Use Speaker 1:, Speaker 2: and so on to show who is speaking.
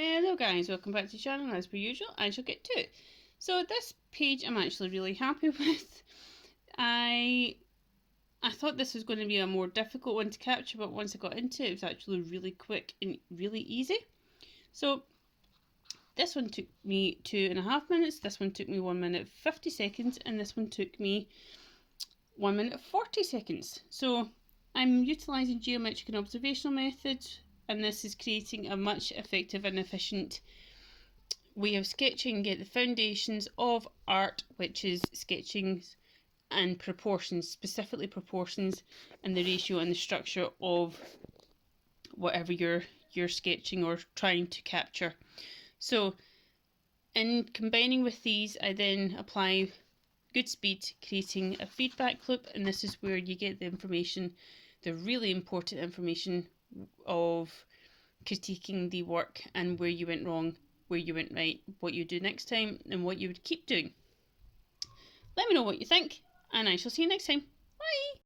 Speaker 1: Hello guys, welcome back to the channel. As per usual, I shall get to it. So this page I'm actually really happy with. I thought this was going to be a more difficult one to capture, but once I got into it, it was actually really quick and really easy. So this one took me 2.5 minutes, this one took me 1 minute 50 seconds, and this one took me 1 minute 40 seconds. So I'm utilising geometric and observational methods, and this is creating a much effective and efficient way of sketching. Get the foundations of art, which is sketching and proportions, specifically proportions and the ratio and the structure of whatever you're sketching or trying to capture. So in combining with these, I then apply good speed, creating a feedback loop, and this is where you get the information, the really important information of critiquing the work and where you went wrong, where you went right, what you do next time, and what you would keep doing. Let me know what you think, and I shall see you next time. Bye!